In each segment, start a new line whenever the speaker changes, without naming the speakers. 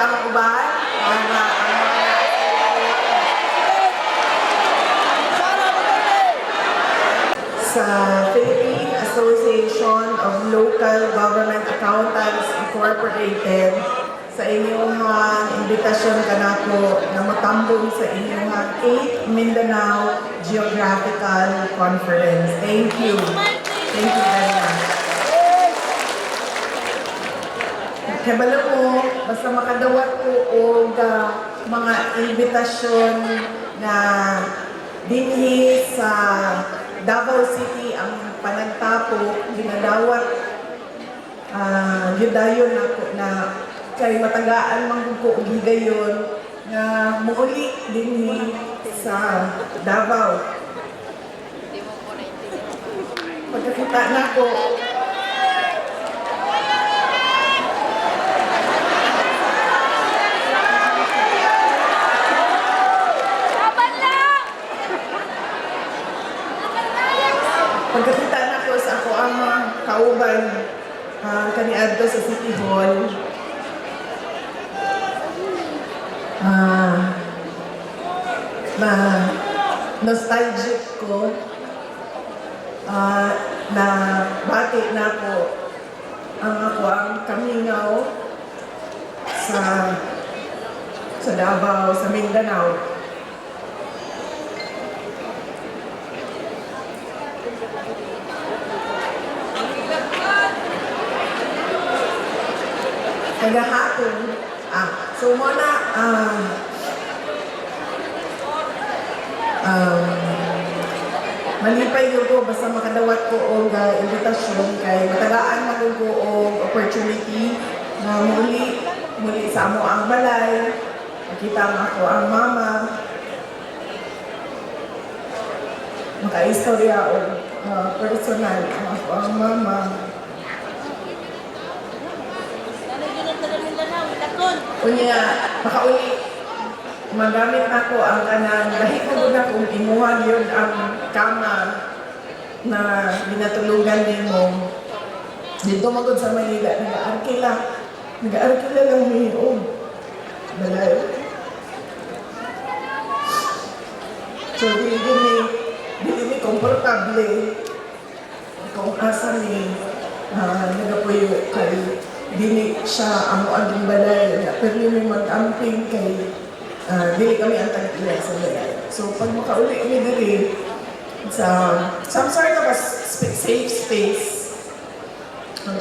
ang uban para ang mga sa Philippine Association of Local Government Accountants Incorporated sa inyong imbitasyon kanako na matambong sa inyong 8th Mindanao Geographical Conference. Thank you. Thank you very much. Kabalo mo, basta makadawat ko og mga imbitasyon na dinhi sa Davao City ang panagtapo, ginadawat gidayon ako na kay matagaan man ko og higayon nga muuli dinhi sa Davao. Pagkakita nako pagkakita nako sa ako ang kauban kaniadto sa City Hall, na nostalgic ko, na bati na ko ang ako ang kamingaw sa Davao, sa Mindanao. Kagahapon, so muna, malipay yun ko, basta makadawat ko og invitasyon kay matagaan na ko og opportunity na muli sa amo ang balay, makita nga ako ang mama, makaistorya o personal ako ang mama. Unya, makauli, magamit ako ang kanang dahil ko na kung imuhan yun ang kama na binatulugan din mo. Dito magod sa Manila, nag-arkila lang mayroon. Balay. So, hindi ni komportable kung asa ni nagapuyo kay dili siya amo aging balay, pero may mag-amping kay dili kami ang tag-ila sa balay. So pag makauli kami dili sa some sort of a safe space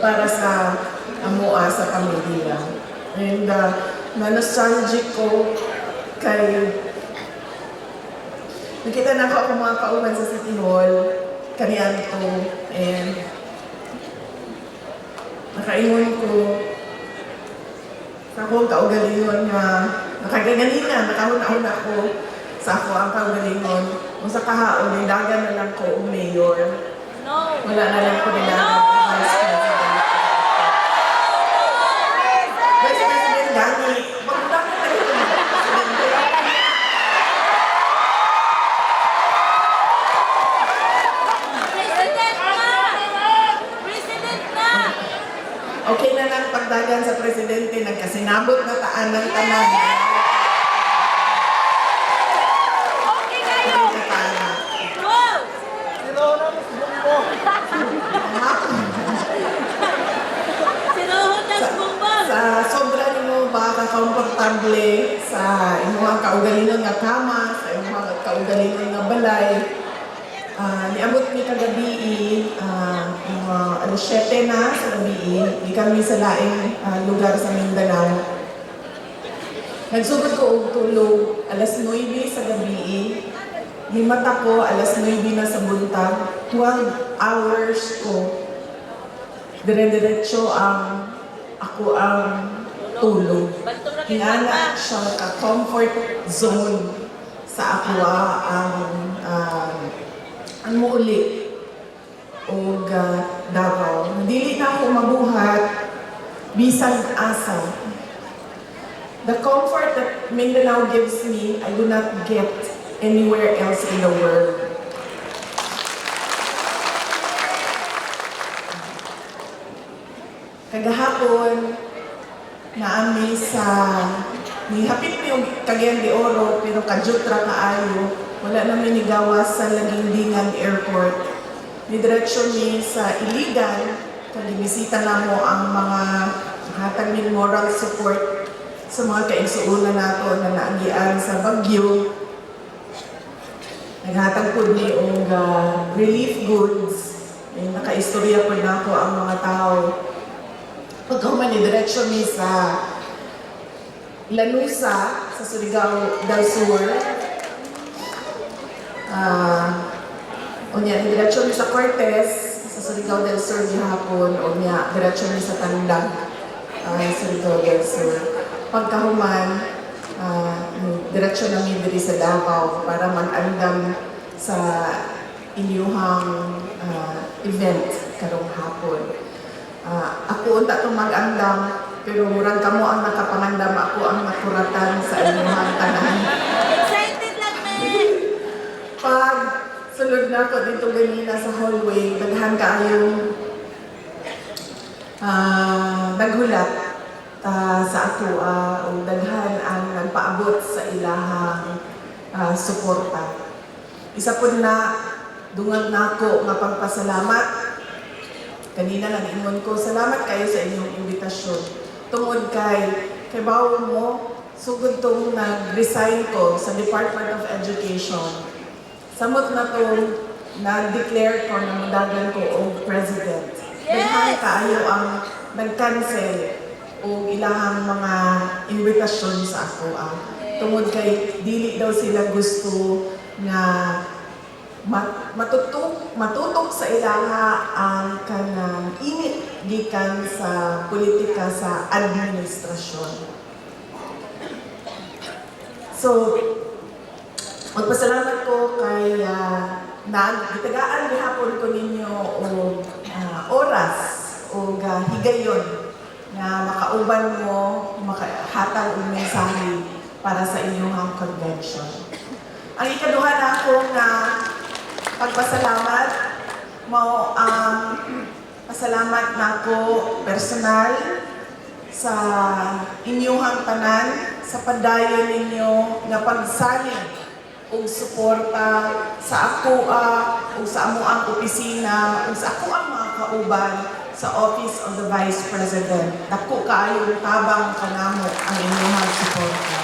para sa amoa sa pamilya. And na-nostalgic ko kay nakita na ako mga kauban sa City Hall kaniadto, and nakaingon ko sa akong kaugalingon nga nakaganina, nakahuna-huna ako sa ako ang kaugalingon. Kung sa kahaon, nilagan na lang ko ang mayor. No. Wala na lang ko nilagan ang vice president. Vice President Dani, magandang na rin ko. Okay na lang pagdagan sa presidente, nagkasinabot na taan ng tanan.
Okay kayo! Wow! Sinuhod na bumbang!
Sa sobra nimo ba ka-komportable sa inyong kaugalingon nga kama, sa inyong kaugalingon nga balay, niabot ni kagabi, alas 7 na sa gabi, di kami sa laing lugar sa Mindanao. Nagsugod ko og tulog alas 9 sa gabi, himata ko alas 9 na sa buntag, 12 hours ko. Dire-diretso ako ang tulog. Hinana siya ka-comfort zone sa ako ang muuli o Davao. Dili na ako mabuhat bisan asa. The comfort that Mindanao gives me, I do not get anywhere else in the world. Kagahapon, naami sa nihapit mi yung Cagayan de Oro pero kajutra kaayo wala namin nigawas sa Lagindingan Airport. Nidiretso mi sa Iligan kag bisita namo ang mga hatag min moral support sa mga kaigsuonan nato na naagian sa Baguio. Naghatag po ni og relief goods. Nakaistorya po na ako ang mga tao. Pagkahuman ni diretso mi sa Lanusa, sa Surigao del Sur. Unya, diretso mi sa Cortez, sa Surigao del Sur gihapon. Unya, diretso mi sa Tandag, Surigao del Sur. Pagkahuman, diretso namin diri sa Davao para mag-andam sa inyuhang event karong hapon. Ako unta itong mag-andam, pero murang kamo ang nakapangandam, ako ang nakuratan sa inyuhang tanan.
Excited lang, men!
Pag sulod na ako dito ganina sa hallway, daghan kayong naghulat sa ako o daghan ang nagpaabot sa ilahang suporta. Isa po na dungan na ako nga pagpasalamat. Kanina nag-ingon ko, salamat kayo sa inyong imbitasyon. Tungod kay bawo mo, sugod tong nag-resign ko sa Department of Education. Samot na to, nag-declare ko na madagan ko o president. Daghan kaayo ang nag-cancel o ilahang mga invitasyon sa ako. Tungod kay dili daw sila gusto na matutok sa ilaha ang kanang init gikan sa politika sa administrasyon. So, magpasalamat ko kay nagitagaan gihapon ko ninyo o oras o higayon na makauban mo, makahatag og mensahe para sa inyong convention. Ang ikaduha na ako na pagpasalamat, mao ang pasalamat na ako personal sa inyong tanan, sa padayon ninyo na pagsalig o suporta sa ako o sa amo ang opisina o sa ako ang mga kauban sa Office of the Vice President. Dako kaayo tabang kanamo ang inyong suporta.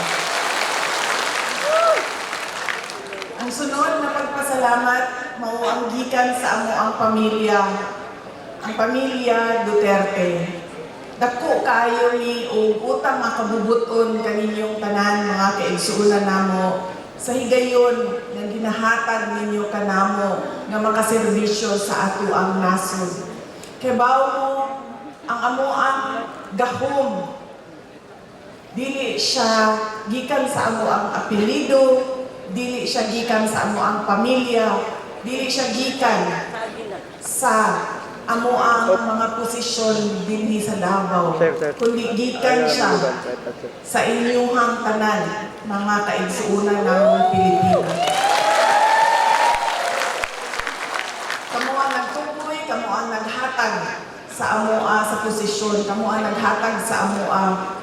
Ang sunod na pagpasalamat mao ang gikan sa amo ang pamilya Duterte. Dako kaayo ni og utang makabubuton kaninyong tanan mga kaigsuonan namo sa higayon nga ginahatag ninyo kanamo nga makaserbisyo sa ato ang nasod. Kay bawo mo ang amo ang gahom. Dili siya gikan sa amo ang apelyido, dili siya gikan sa amo ang pamilya, dili siya gikan sa amo ang mga posisyon dinhi sa Davao, kundi gikan siya sa inyuhang tanan, mga kaigsuonan ng Pilipinas. Kamo ang nagtukoy, kamo ang naghatag sa amo sa posisyon, kamo ang naghatag sa amo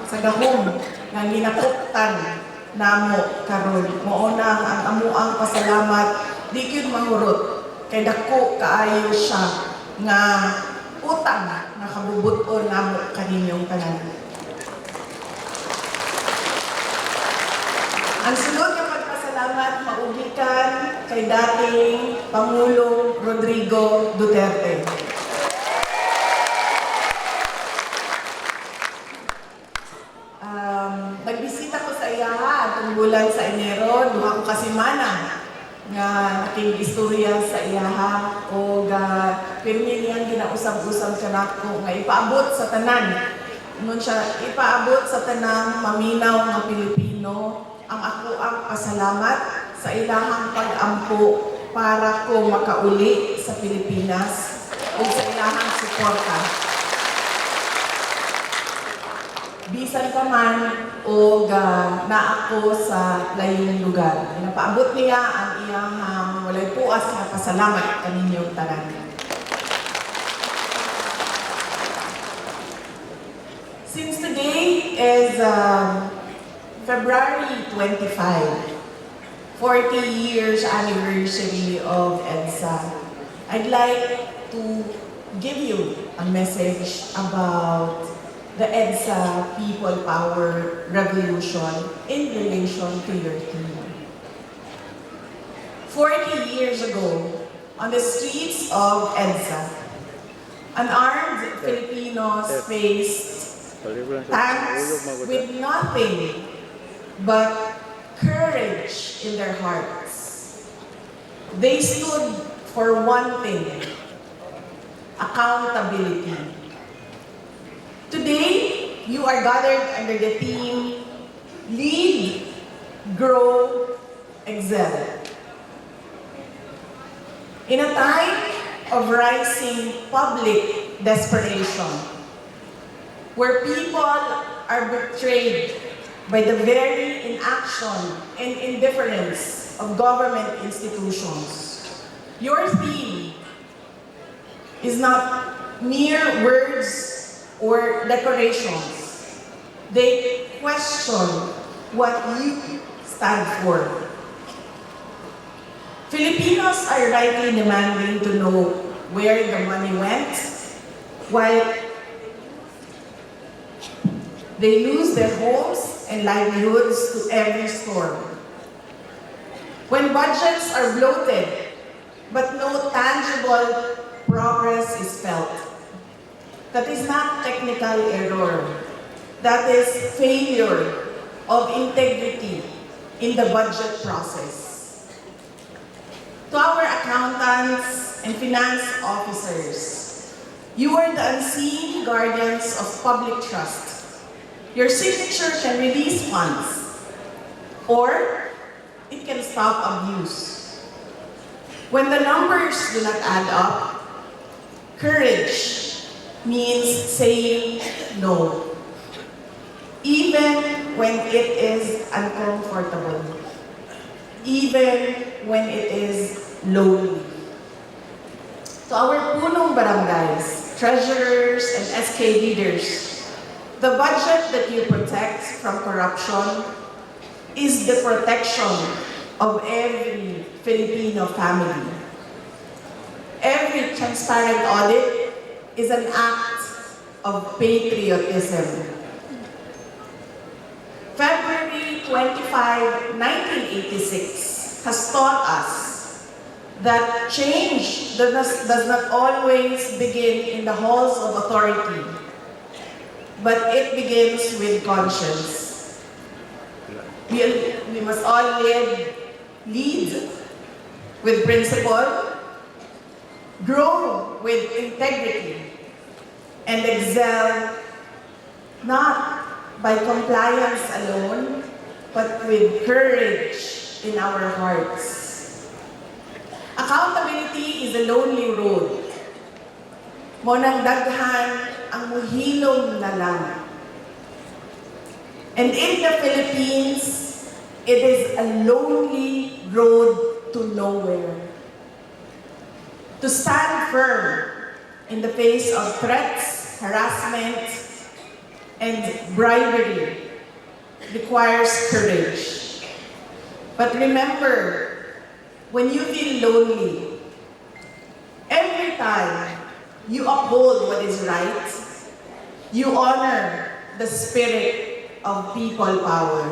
sa gahom nga ginakuptan namo karon. Mao na ang amo ang pasalamat di gyud mahurot kay dako kaayo siya nga utang na kabubuton namo kaninyong tanan. Ang sunod nga pagpasalamat maugikan kay dating Pangulong Rodrigo Duterte. Nagbisita ko sa iya atong bulan sa Enero, duha ko kasimana nga nakigistorya sa iyaha o pirmi niyang ginausab-usab siya nako nga ipaabot sa tanan. Nun siya ipaabot sa tanang maminaw nga Pilipino ang ako ang pasalamat sa ilahang pag-ampo para ko makauli sa Pilipinas o sa ilahang suporta. Bisan pa man o na ako sa layong lugar. Napaabot niya ang iyang walay puas na pasalamat kaninyong tanan. Since today is February 25, 40 years anniversary of EDSA. I'd like to give you a message about the EDSA People Power Revolution in relation to your team. 40 years ago, on the streets of EDSA, unarmed Filipinos faced tanks with nothing but courage in their hearts. They stood for one thing: accountability. Today, you are gathered under the theme, Lead, Grow, Excel. In a time of rising public desperation, where people are betrayed by the very inaction and indifference of government institutions, your theme is not mere words or decorations. They question what you stand for. Filipinos are rightly demanding to know where the money went, while they lose their homes and livelihoods to every storm. When budgets are bloated, but no tangible progress is felt, that is not technical error. That is failure of integrity in the budget process. To our accountants and finance officers, you are the unseen guardians of public trust. Your signature can release funds, or it can stop abuse. When the numbers do not add up, courage means saying no, even when it is uncomfortable, even when it is lonely. To our punong barangays, treasurers, and SK leaders, the budget that you protect from corruption is the protection of every Filipino family. Every transparent audit is an act of patriotism. February 25, 1986 has taught us that change does not always begin in the halls of authority, but it begins with conscience. We must all lead with principle, grow with integrity, and excel not by compliance alone, but with courage in our hearts. Accountability is a lonely road. Monang daghan ang muhilom na lang. And in the Philippines, it is a lonely road to nowhere. To stand firm in the face of threats, harassment, and bribery requires courage. But remember, when you feel lonely, every time you uphold what is right, you honor the spirit of people power.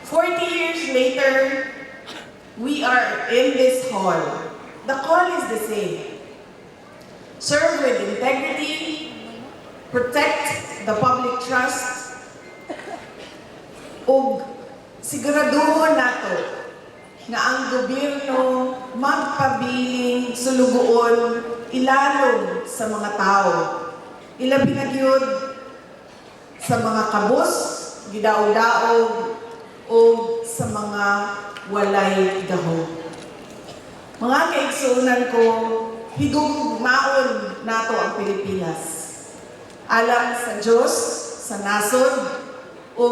40 years later, we are in this hall. The call is the same. Serve with integrity, protect the public trust, ug siguraduhon nato nga ang gobyerno magpabiling sulugoon ilalong sa mga tao. Ilabi na gyud sa mga kabus, gidaog-daog, o sa mga walay gahom. Mga kaigsunan ko, higugmaon nato ang Pilipinas. Alang sa Diyos, sa nasod, o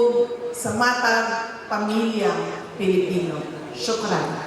sa matang pamilyang Pilipino. Syukran.